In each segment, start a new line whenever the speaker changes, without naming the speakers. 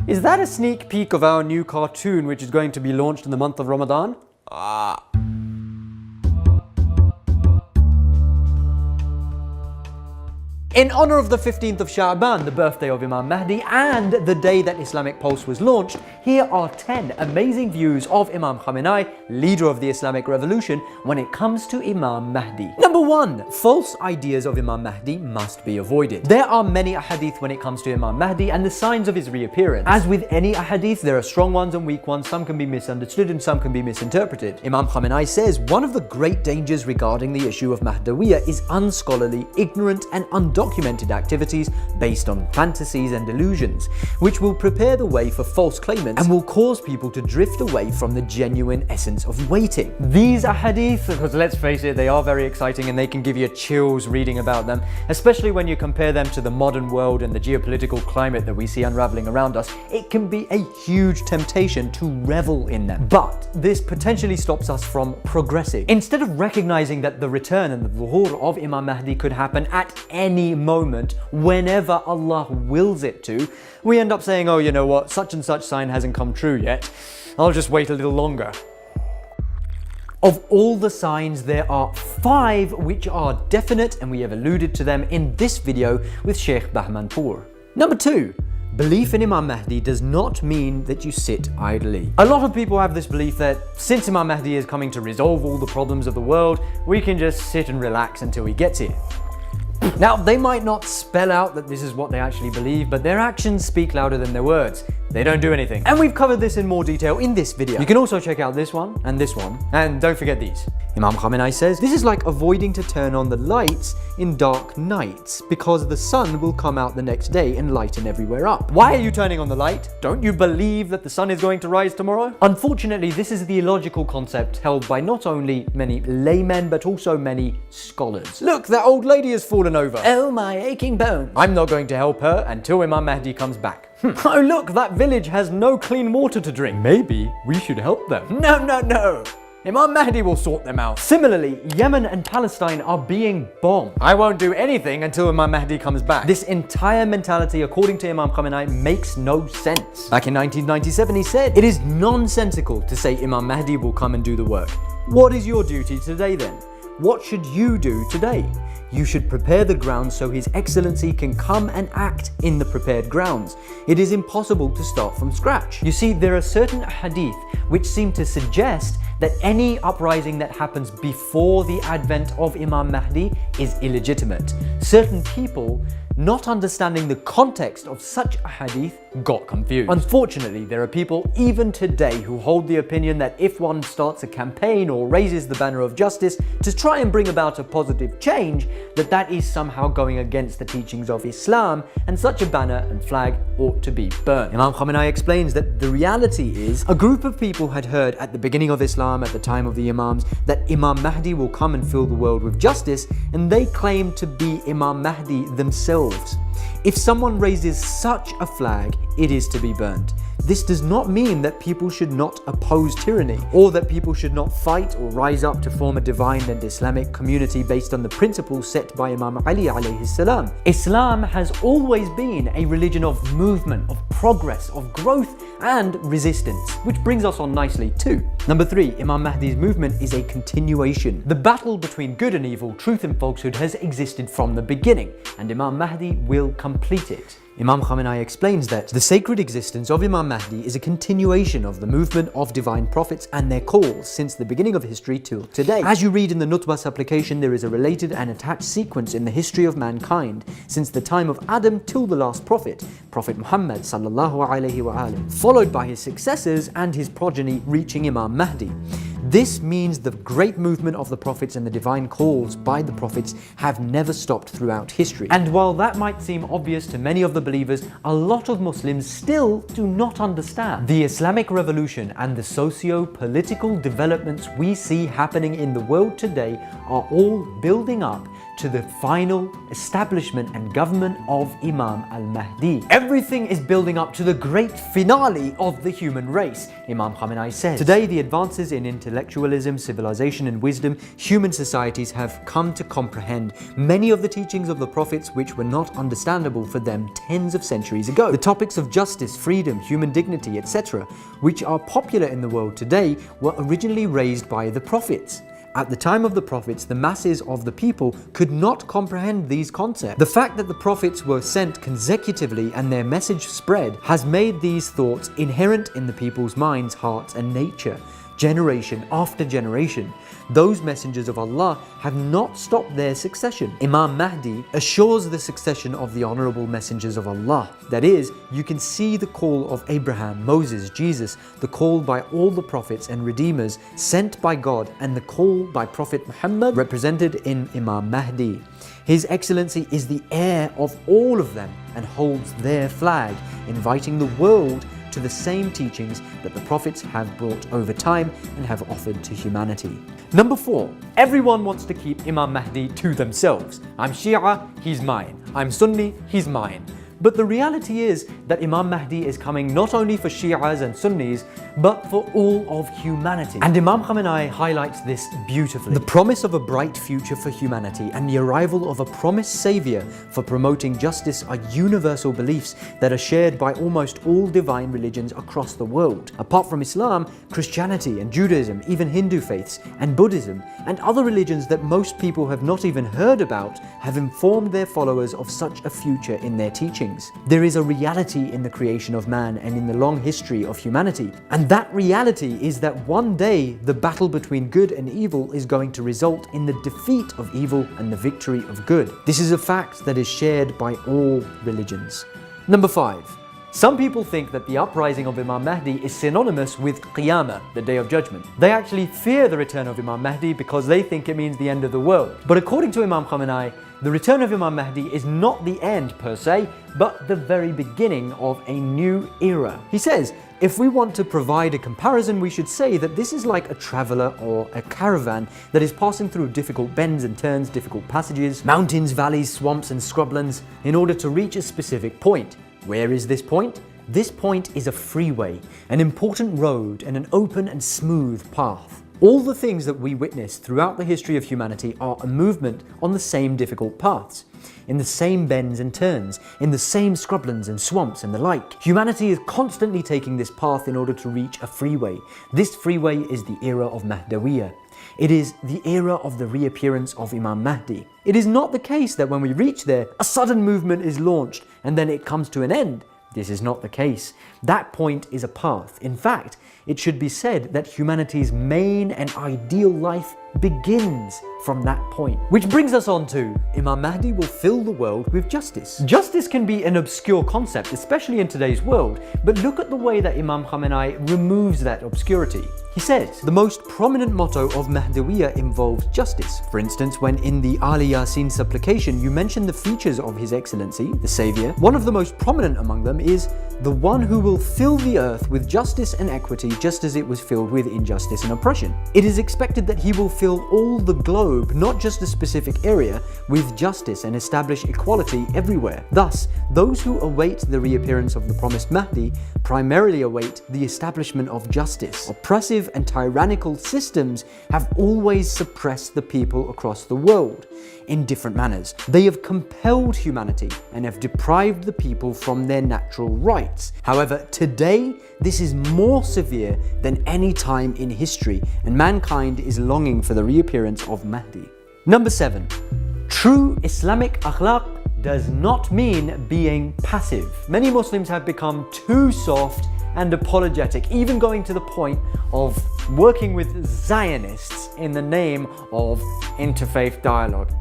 Is that a sneak peek of our new cartoon which is going to be launched in the month of Ramadan? In honor of the 15th of Sha'ban, the birthday of Imam Mehdi, and the day that Islamic Pulse was launched, here are 10 amazing views of Imam Khamenei, leader of the Islamic Revolution, when it comes to Imam Mehdi. Number 1. False ideas of Imam Mehdi must be avoided. There are many ahadith when it comes to Imam Mehdi and the signs of his reappearance. As with any ahadith, there are strong ones and weak ones, some can be misunderstood and some can be misinterpreted. Imam Khamenei says one of the great dangers regarding the issue of Mahdawiyya is unscholarly, ignorant and undocumented activities based on fantasies and delusions, which will prepare the way for false claimants and will cause people to drift away from the genuine essence of waiting. These ahadith, because let's face it, they are very exciting and they can give you chills reading about them, especially when you compare them to the modern world and the geopolitical climate that we see unraveling around us. It can be a huge temptation to revel in them. But this potentially stops us from progressing. Instead of recognizing that the return and the zuhur of Imam Mehdi could happen at any moment, whenever Allah wills it to, we end up saying, oh, you know what, such and such sign hasn't come true yet. I'll just wait a little longer. Of all the signs, there are 5 which are definite, and we have alluded to them in this video with Sheikh Bahmanpour. Number 2. Belief in Imam Mehdi does not mean that you sit idly. A lot of people have this belief that since Imam Mehdi is coming to resolve all the problems of the world, we can just sit and relax until he gets here. Now, they might not spell out that this is what they actually believe, but their actions speak louder than their words. They don't do anything. And we've covered this in more detail in this video. You can also check out this one, and don't forget these. Imam Khamenei says, this is like avoiding to turn on the lights in dark nights because the sun will come out the next day and lighten everywhere up. Why are you turning on the light? Don't you believe that the sun is going to rise tomorrow? Unfortunately, this is the illogical concept held by not only many laymen, but also many scholars. Look, that old lady has fallen over. Oh, my aching bone. I'm not going to help her until Imam Mehdi comes back. Oh, look, that village has no clean water to drink. Maybe we should help them. No. Imam Mehdi will sort them out. Similarly, Yemen and Palestine are being bombed. I won't do anything until Imam Mehdi comes back. This entire mentality, according to Imam Khamenei, makes no sense. Back in 1997, he said, it is nonsensical to say Imam Mehdi will come and do the work. What is your duty today then? What should you do today? You should prepare the grounds so His Excellency can come and act in the prepared grounds. It is impossible to start from scratch. You see, there are certain hadith which seem to suggest that any uprising that happens before the advent of Imam Mehdi is illegitimate. Certain people, not understanding the context of such a hadith, got confused. Unfortunately, there are people even today who hold the opinion that if one starts a campaign or raises the banner of justice to try and bring about a positive change, that is somehow going against the teachings of Islam, and such a banner and flag ought to be burned. Imam Khamenei explains that the reality is a group of people had heard at the beginning of Islam, at the time of the Imams, that Imam Mehdi will come and fill the world with justice, and they claim to be Imam Mehdi themselves. If someone raises such a flag, it is to be burned. This does not mean that people should not oppose tyranny, or that people should not fight or rise up to form a divine and Islamic community based on the principles set by Imam Ali alayhi salam. Islam has always been a religion of movement, of progress, of growth and resistance, which brings us on nicely too. Number 3, Imam Mehdi's movement is a continuation. The battle between good and evil, truth and falsehood has existed from the beginning, and Imam Mehdi will complete it. Imam Khamenei explains that the sacred existence of Imam Mehdi is a continuation of the movement of divine prophets and their calls since the beginning of history till today. As you read in the Nutbah supplication, there is a related and attached sequence in the history of mankind since the time of Adam till the last prophet, Prophet Muhammad sallallahu alaihi wasallam, followed by his successors and his progeny reaching Imam Mehdi. This means the great movement of the prophets and the divine calls by the prophets have never stopped throughout history. And while that might seem obvious to many of the believers, a lot of Muslims still do not understand. The Islamic Revolution and the socio-political developments we see happening in the world today are all building up to the final establishment and government of Imam al-Mahdi. Everything is building up to the great finale of the human race, Imam Khamenei says. Today, the advances in intellectualism, civilization and wisdom, human societies have come to comprehend many of the teachings of the prophets which were not understandable for them tens of centuries ago. The topics of justice, freedom, human dignity, etc., which are popular in the world today, were originally raised by the prophets. At the time of the prophets, the masses of the people could not comprehend these concepts. The fact that the prophets were sent consecutively and their message spread has made these thoughts inherent in the people's minds, hearts and nature. Generation after generation, those messengers of Allah have not stopped their succession. Imam Mahdi assures the succession of the honorable messengers of Allah. That is, you can see the call of Abraham, Moses, Jesus, the call by all the prophets and redeemers sent by God, and the call by Prophet Muhammad represented in Imam Mahdi. His Excellency is the heir of all of them and holds their flag, inviting the world to the same teachings that the prophets have brought over time and have offered to humanity. Number 4. Everyone wants to keep Imam Mahdi to themselves. I'm Shia, he's mine. I'm Sunni, he's mine. But the reality is that Imam Mahdi is coming not only for Shias and Sunnis, but for all of humanity. And Imam Khamenei highlights this beautifully. The promise of a bright future for humanity and the arrival of a promised savior for promoting justice are universal beliefs that are shared by almost all divine religions across the world. Apart from Islam, Christianity and Judaism, even Hindu faiths and Buddhism, and other religions that most people have not even heard about, have informed their followers of such a future in their teachings. There is a reality in the creation of man and in the long history of humanity. And that reality is that one day the battle between good and evil is going to result in the defeat of evil and the victory of good. This is a fact that is shared by all religions. Number 5. Some people think that the uprising of Imam Mahdi is synonymous with Qiyamah, the Day of Judgment. They actually fear the return of Imam Mahdi because they think it means the end of the world. But according to Imam Khamenei, the return of Imam Mahdi is not the end per se, but the very beginning of a new era. He says, if we want to provide a comparison, we should say that this is like a traveler or a caravan that is passing through difficult bends and turns, difficult passages, mountains, valleys, swamps and scrublands in order to reach a specific point. Where is this point? This point is a freeway, an important road and an open and smooth path. All the things that we witness throughout the history of humanity are a movement on the same difficult paths, in the same bends and turns, in the same scrublands and swamps and the like. Humanity is constantly taking this path in order to reach a freeway. This freeway is the era of Mahdawiyah. It is the era of the reappearance of Imam Mahdi. It is not the case that when we reach there, a sudden movement is launched and then it comes to an end. This is not the case. That point is a path. In fact, it should be said that humanity's main and ideal life begins from that point. Which brings us on to Imam Mahdi will fill the world with justice. Justice can be an obscure concept, especially in today's world, but look at the way that Imam Khamenei removes that obscurity. He says, the most prominent motto of Mahdawiyah involves justice. For instance, when in the Ali Yasin supplication you mention the features of His Excellency, the Saviour, one of the most prominent among them is the one who will fill the earth with justice and equity just as it was filled with injustice and oppression. It is expected that He will fill all the globe, not just a specific area, with justice and establish equality everywhere. Thus, those who await the reappearance of the promised Mahdi primarily await the establishment of justice. Oppressive and tyrannical systems have always suppressed the people across the world in different manners. They have compelled humanity and have deprived the people from their natural rights. However, today, this is more severe than any time in history, and mankind is longing for the reappearance of Mahdi. Number 7. True Islamic akhlaq does not mean being passive. Many Muslims have become too soft and apologetic, even going to the point of working with Zionists in the name of interfaith dialogue.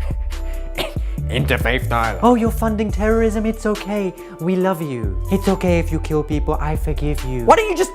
Interfaith dialogue. Oh, you're funding terrorism? It's okay. We love you. It's okay if you kill people. I forgive you. Why don't you just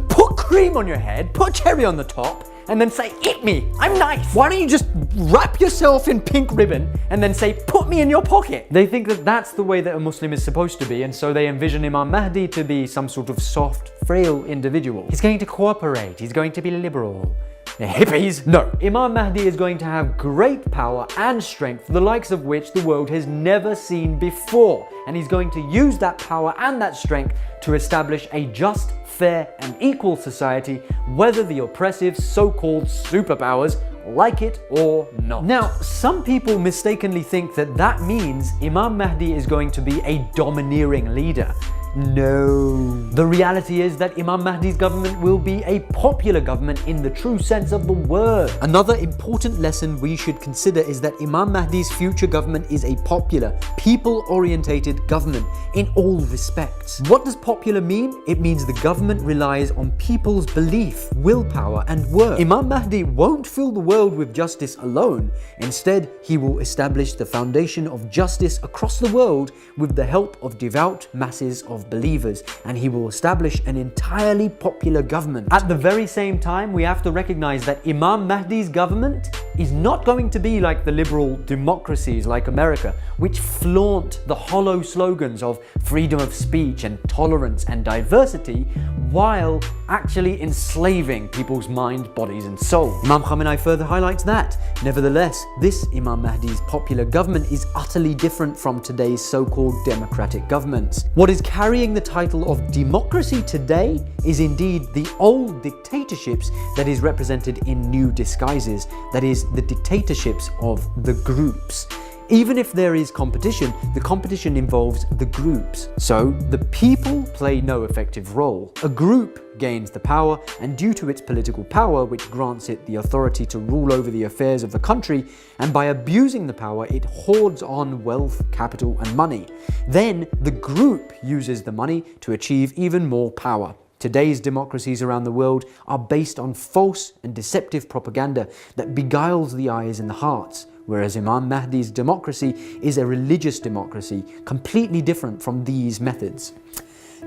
put cream on your head, put cherry on the top, and then say, eat me, I'm nice. Why don't you just wrap yourself in pink ribbon and then say, put me in your pocket? They think that that's the way that a Muslim is supposed to be, and so they envision Imam Mahdi to be some sort of soft, frail individual. He's going to cooperate, he's going to be liberal. hippies. No, Imam Mahdi is going to have great power and strength, the likes of which the world has never seen before. And he's going to use that power and that strength to establish a just, fair, and equal society, whether the oppressive so-called superpowers like it or not. Now, some people mistakenly think that that means Imam Mahdi is going to be a domineering leader. No. The reality is that Imam Mahdi's government will be a popular government in the true sense of the word. Another important lesson we should consider is that Imam Mahdi's future government is a popular, people-orientated government in all respects. What does popular mean? It means the government relies on people's belief, willpower, and work. Imam Mahdi won't fill the world with justice alone. Instead, he will establish the foundation of justice across the world with the help of devout masses of believers, and he will establish an entirely popular government. At the very same time, we have to recognize that Imam Mahdi's government is not going to be like the liberal democracies like America, which flaunt the hollow slogans of freedom of speech and tolerance and diversity while actually enslaving people's mind, bodies and soul. Imam Khamenei further highlights that. Nevertheless, this Imam Mahdi's popular government is utterly different from today's so-called democratic governments. What is carrying the title of democracy today is indeed the old dictatorships that is represented in new disguises, that is, the dictatorships of the groups. Even if there is competition, the competition involves the groups. So the people play no effective role. A group gains the power, and due to its political power, which grants it the authority to rule over the affairs of the country, and by abusing the power, it hoards on wealth, capital, and money. Then the group uses the money to achieve even more power. Today's democracies around the world are based on false and deceptive propaganda that beguiles the eyes and the hearts, whereas Imam Mahdi's democracy is a religious democracy, completely different from these methods.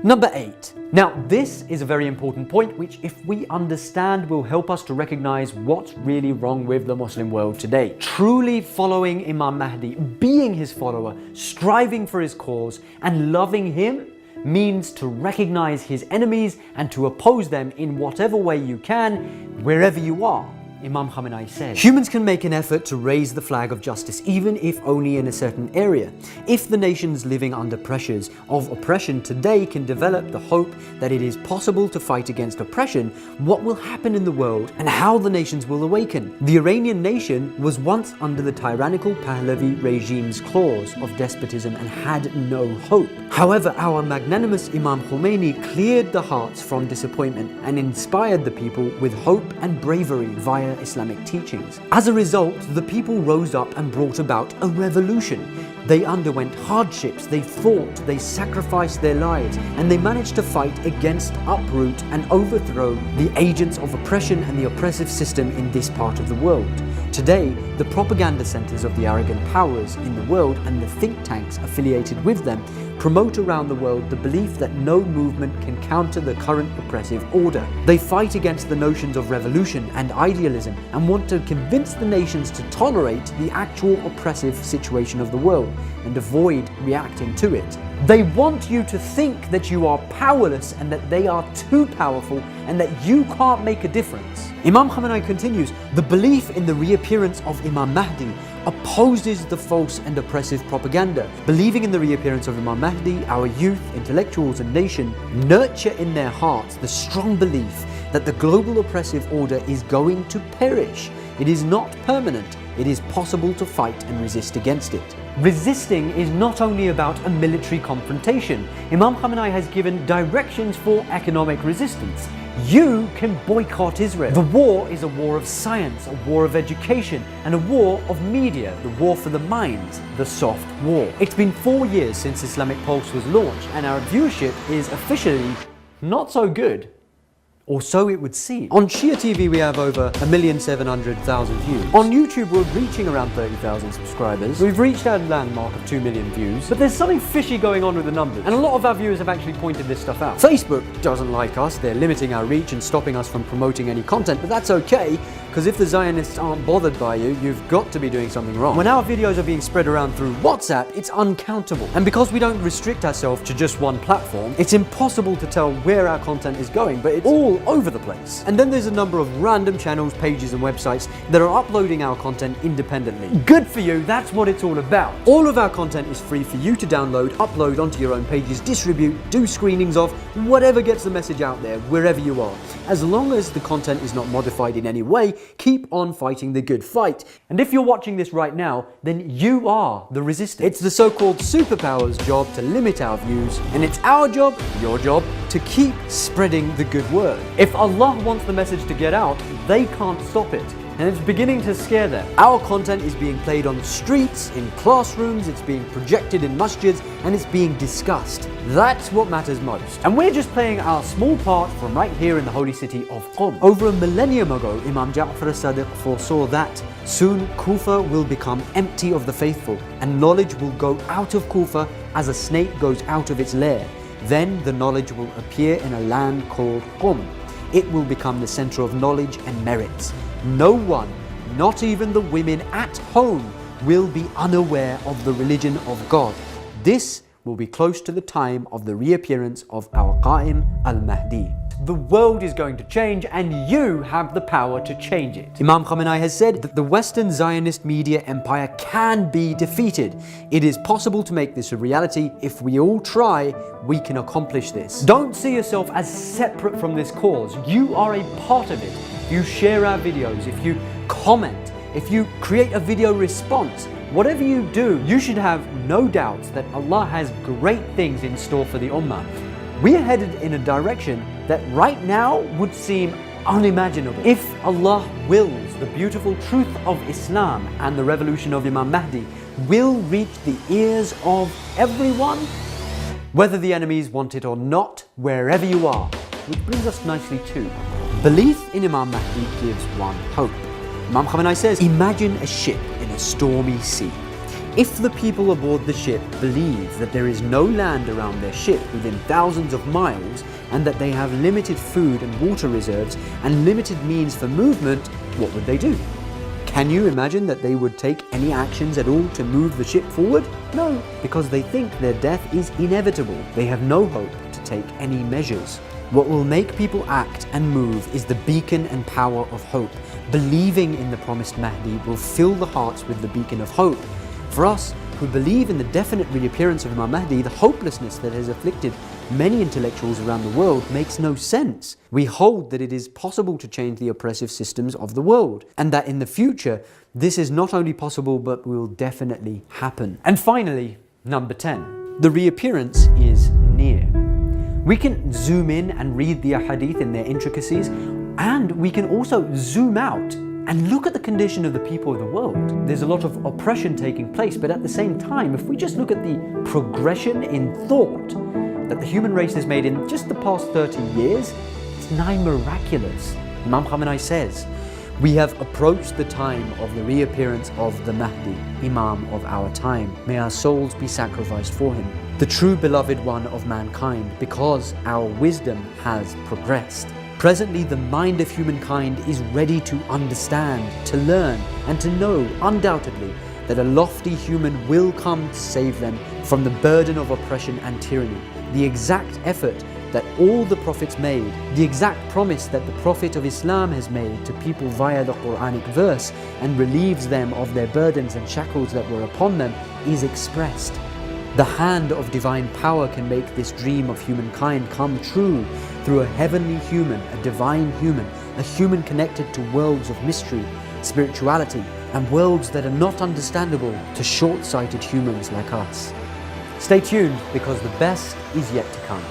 Number 8. Now, this is a very important point which, if we understand, will help us to recognize what's really wrong with the Muslim world today. Truly following Imam Mahdi, being his follower, striving for his cause, and loving him means to recognize his enemies and to oppose them in whatever way you can, wherever you are. Imam Khamenei said, humans can make an effort to raise the flag of justice, even if only in a certain area. If the nations living under pressures of oppression today can develop the hope that it is possible to fight against oppression, what will happen in the world and how the nations will awaken? The Iranian nation was once under the tyrannical Pahlavi regime's claws of despotism and had no hope. However, our magnanimous Imam Khomeini cleared the hearts from disappointment and inspired the people with hope and bravery via Islamic teachings. As a result, the people rose up and brought about a revolution. They underwent hardships, they fought, they sacrificed their lives, and they managed to fight against, uproot, and overthrow the agents of oppression and the oppressive system in this part of the world. Today, the propaganda centers of the arrogant powers in the world and the think tanks affiliated with them promote around the world the belief that no movement can counter the current oppressive order. They fight against the notions of revolution and idealism and want to convince the nations to tolerate the actual oppressive situation of the world and avoid reacting to it. They want you to think that you are powerless and that they are too powerful and that you can't make a difference. Imam Khamenei continues, the belief in the reappearance of Imam Mahdi opposes the false and oppressive propaganda. Believing in the reappearance of Imam Mahdi, our youth, intellectuals and nation nurture in their hearts the strong belief that the global oppressive order is going to perish. It is not permanent. It is possible to fight and resist against it. Resisting is not only about a military confrontation. Imam Khamenei has given directions for economic resistance. You can boycott Israel. The war is a war of science, a war of education, and a war of media, the war for the minds, the soft war. It's been 4 years since Islamic Pulse was launched, and our viewership is officially not so good. Or so it would seem. On Shia TV we have over 1,700,000 views. On YouTube we're reaching around 30,000 subscribers. We've reached our landmark of 2 million views. But there's something fishy going on with the numbers. And a lot of our viewers have actually pointed this stuff out. Facebook doesn't like us. They're limiting our reach and stopping us from promoting any content, but that's okay. because if the Zionists aren't bothered by you, you've got to be doing something wrong. When our videos are being spread around through WhatsApp, it's uncountable. And because we don't restrict ourselves to just one platform, it's impossible to tell where our content is going, but it's all over the place. And then there's a number of random channels, pages, and websites that are uploading our content independently. Good for you, that's what it's all about. All of our content is free for you to download, upload onto your own pages, distribute, do screenings of, whatever gets the message out there, wherever you are. As long as the content is not modified in any way, keep on fighting the good fight. And if you're watching this right now, then you are the resistance. It's the so-called superpower's job to limit our views, and it's our job, your job, to keep spreading the good word. If Allah wants the message to get out, they can't stop it. And it's beginning to scare them. Our content is being played on streets, in classrooms, it's being projected in masjids, and it's being discussed. That's what matters most. And we're just playing our small part from right here in the holy city of Qom. Over a millennium ago, Imam Ja'far as-Sadiq foresaw that soon Kufa will become empty of the faithful, and knowledge will go out of Kufa as a snake goes out of its lair. Then the knowledge will appear in a land called Qom. It will become the center of knowledge and merits. No one, not even the women at home, will be unaware of the religion of God. This will be close to the time of the reappearance of our Qa'im al-Mahdi. The world is going to change, and you have the power to change it. Imam Khamenei has said that the Western Zionist media empire can be defeated. It is possible to make this a reality. If we all try, we can accomplish this. Don't see yourself as separate from this cause. You are a part of it. If you share our videos, if you comment, if you create a video response, whatever you do, you should have no doubts that Allah has great things in store for the Ummah. We are headed in a direction that right now would seem unimaginable. If Allah wills, the beautiful truth of Islam and the revolution of Imam Mahdi will reach the ears of everyone, whether the enemies want it or not, wherever you are. Which brings us nicely to belief in Imam Mahdi gives one hope. Imam Khamenei says, imagine a ship in a stormy sea. If the people aboard the ship believe that there is no land around their ship within thousands of miles, and that they have limited food and water reserves and limited means for movement, what would they do? Can you imagine that they would take any actions at all to move the ship forward? No, because they think their death is inevitable. They have no hope to take any measures. What will make people act and move is the beacon and power of hope. Believing in the promised Mahdi will fill the hearts with the beacon of hope. For us who believe in the definite reappearance of Imam Mahdi, the hopelessness that has afflicted many intellectuals around the world makes no sense. We hold that it is possible to change the oppressive systems of the world, and that in the future, this is not only possible but will definitely happen. And finally, number 10. The reappearance is near. We can zoom in and read the ahadith in their intricacies, and we can also zoom out and look at the condition of the people of the world. There's a lot of oppression taking place, but at the same time, if we just look at the progression in thought that the human race has made in just the past 30 years, it's nigh miraculous. Imam Khamenei says, we have approached the time of the reappearance of the Mahdi, Imam of our time. May our souls be sacrificed for him, the true beloved one of mankind, because our wisdom has progressed. Presently, the mind of humankind is ready to understand, to learn, and to know undoubtedly that a lofty human will come to save them from the burden of oppression and tyranny. The exact effort that all the prophets made, the exact promise that the Prophet of Islam has made to people via the Quranic verse and relieves them of their burdens and shackles that were upon them, is expressed. The hand of divine power can make this dream of humankind come true through a heavenly human, a divine human, a human connected to worlds of mystery, spirituality, and worlds that are not understandable to short-sighted humans like us. Stay tuned, because the best is yet to come.